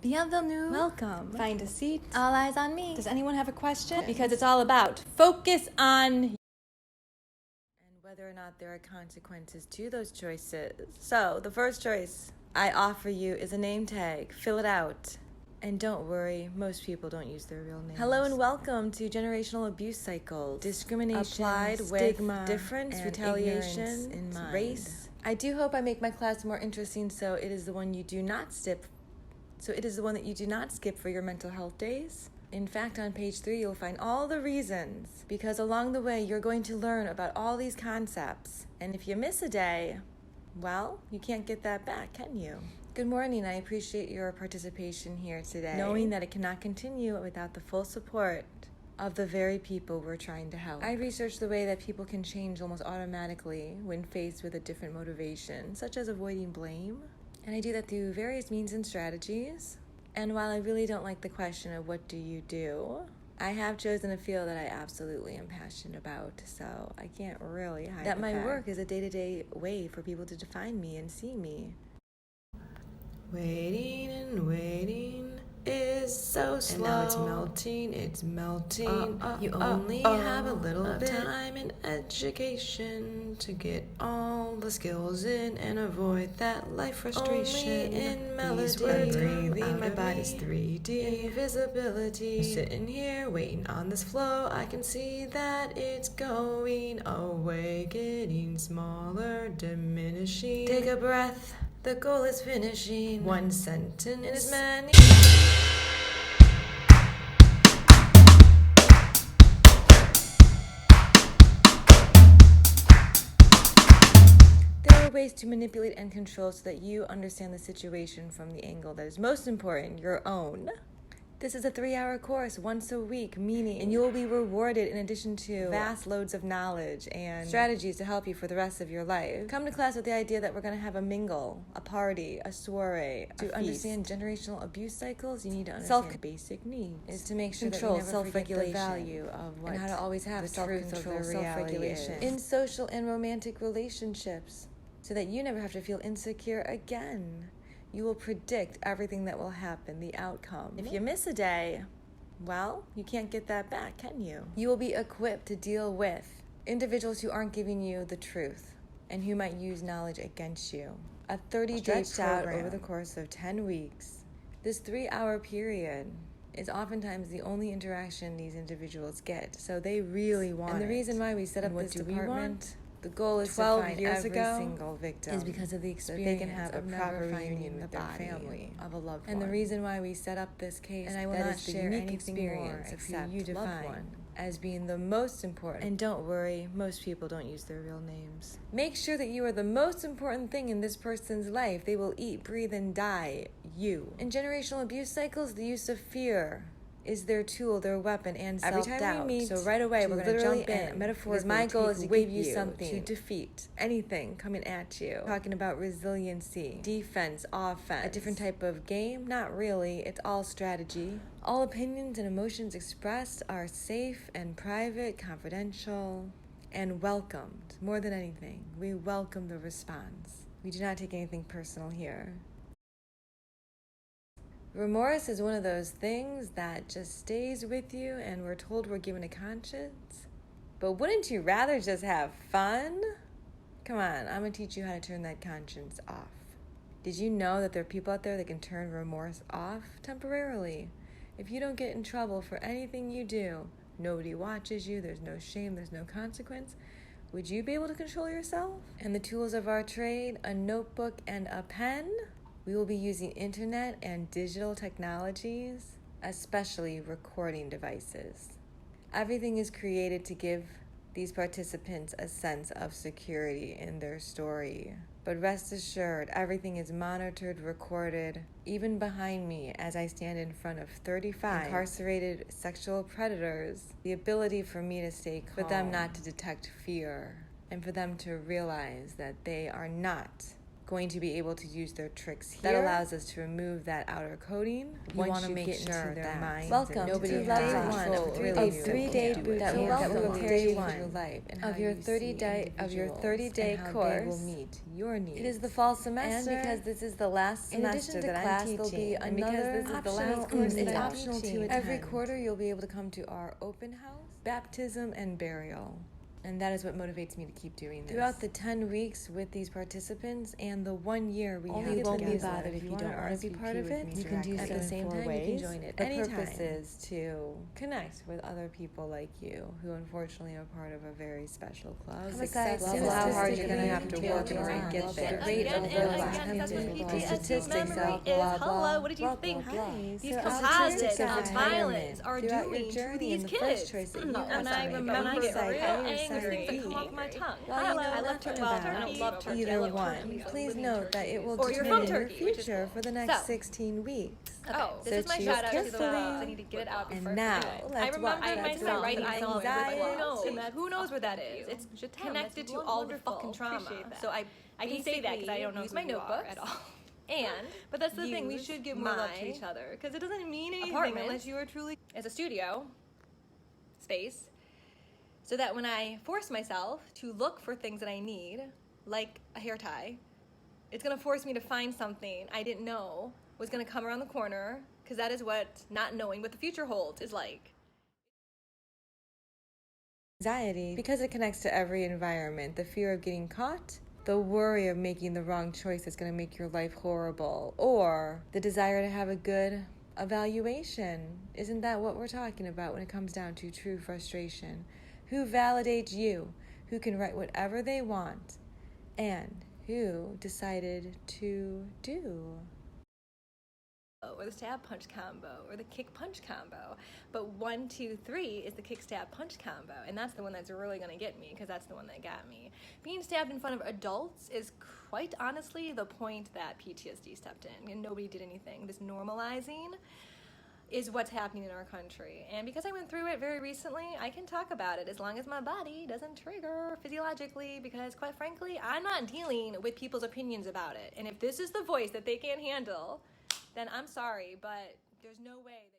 Bienvenue. Welcome. Find a seat. All eyes on me. Does anyone have a question? Because it's all about focus on and whether or not there are consequences to those choices. So, the first choice I offer you is a name tag. Fill it out. And don't worry, most people don't use their real names. Hello and welcome to Generational Abuse Cycles. Discrimination, applied stigma, with difference, and retaliation, in mind. race. I do hope I make my class more interesting, so it is the one you do not skip. So it is the one that you do not skip for your mental health days. In fact, on page 3, you'll find all the reasons, because along the way, you're going to learn about all these concepts. And if you miss a day, well, you can't get that back, can you? Good morning. I appreciate your participation here today, knowing that it cannot continue without the full support of the very people we're trying to help. I researched the way that people can change almost automatically when faced with a different motivation, such as avoiding blame. And I do that through various means and strategies. And while I really don't like the question of what do you do, I have chosen a field that I absolutely am passionate about, so I can't really hide that my work is a day-to-day way for people to define me and see me. Waiting and waiting is so slow. And now it's melting. You only have a little bit of time and education to get all the skills in and avoid that life frustration. Only in melody, breathing, my body's 3D. Invisibility, sitting here waiting on this flow. I can see that it's going away, getting smaller, diminishing. Take a breath. The goal is finishing. One sentence is many. There are ways to manipulate and control so that you understand the situation from the angle that is most important, your own. This is a 3-hour course once a week, meaning, and you will be rewarded in addition to vast loads of knowledge and strategies to help you for the rest of your life. Come to class with the idea that we're going to have a mingle, a party, a soiree. To understand generational abuse cycles, you need to understand basic needs. Is to make sure control, that you never forget the value of what, and how to always have the self-control, self-regulation in social and romantic relationships, so that you never have to feel insecure again. You will predict everything that will happen, the outcome. If you miss a day, well, you can't get that back, can you? You will be equipped to deal with individuals who aren't giving you the truth and who might use knowledge against you. A 30-day program over the course of 10 weeks. This 3-hour period is oftentimes the only interaction these individuals get, so they really want it. And the reason why we set up this department, the goal is 12 to find years every single victim is because of the experience they can have a proper reunion with their family of a loved one. And the reason why we set up this case, and I will not share any experience of who you define as being the most important. And don't worry, most people don't use their real names. Make sure that you are the most important thing in this person's life. They will eat, breathe, and die you. In generational abuse cycles, the use of fear is their tool, their weapon, and self-doubt. Every time we meet, so right away we're going to jump in. Metaphors, my goal is to give you something to defeat anything coming at you. Talking about resiliency, defense, offense, a different type of game. Not really. It's all strategy. All opinions and emotions expressed are safe and private, confidential, and welcomed. More than anything, we welcome the response. We do not take anything personal here. Remorse is one of those things that just stays with you, and we're told we're given a conscience. But wouldn't you rather just have fun? Come on, I'm going to teach you how to turn that conscience off. Did you know that there are people out there that can turn remorse off temporarily? If you don't get in trouble for anything you do, nobody watches you, there's no shame, there's no consequence, would you be able to control yourself? And the tools of our trade, a notebook and a pen? We will be using internet and digital technologies, especially recording devices. Everything is created to give these participants a sense of security in their story. But rest assured, everything is monitored, recorded, even behind me as I stand in front of 35 incarcerated sexual predators. The ability for me to stay calm, for them not to detect fear, and for them to realize that they are not going to be able to use their tricks here. That allows us to remove that outer coding. You want to make sure their minds. Welcome to day one of 3-day boot that will prepare you for your life and of your 30-day course. They will meet your needs. It is the fall semester, and because this is the last semester that I'm teaching, there'll be another optional course. It's optional to attend. Every quarter, you'll be able to come to our open house, baptism, and burial. And that is what motivates me to keep doing this. Throughout the 10 weeks with these participants and the 1 year we have won't be together, bothered if you don't want to be part of it, you can do so at the same time. ways. You can join it The anytime. purpose is to connect with other people like you who unfortunately are part of a very special club. Success Love how hard you're going to have to work in order to get there. Again, that's what PTSD memory is. Hello, what did you think? These composites of violence are doing to these kids. And I remember get real angry. Come off my tongue. Hello, I love turkey. I don't love turkey. Either one. Please note that it will Or you're from determine your Turkey, which is future cool. for the next So. 16 weeks. Oh, So this is my choose shout out to the carefully. I need to get it out before And I now, forget. I let's watch remembered that myself writing that I saw anxiety. who knows where that is. It's connected to all the fucking trauma. So I can say that because I don't use my notebook at all. But that's the thing, we should give more love to each other because it doesn't mean anything unless you are truly as a studio space, so that when I force myself to look for things that I need, like a hair tie, it's gonna force me to find something I didn't know was gonna come around the corner, because that is what not knowing what the future holds is like. Anxiety, because it connects to every environment. The fear of getting caught, the worry of making the wrong choice that's going to make your life horrible, or the desire to have a good evaluation. Isn't that what we're talking about when it comes down to true frustration? Who validates you? Who can write whatever they want? And who decided to do? Or the stab punch combo, or the kick punch combo. But 1, 2, 3 is the kick stab punch combo, and that's the one that's really gonna get me, because that's the one that got me. Being stabbed in front of adults is quite honestly the point that PTSD stepped in, and nobody did anything. This normalizing is what's happening in our country, and because I went through it very recently, I can talk about it as long as my body doesn't trigger physiologically, because quite frankly, I'm not dealing with people's opinions about it. And if this is the voice that they can't handle, then I'm sorry, but there's no way that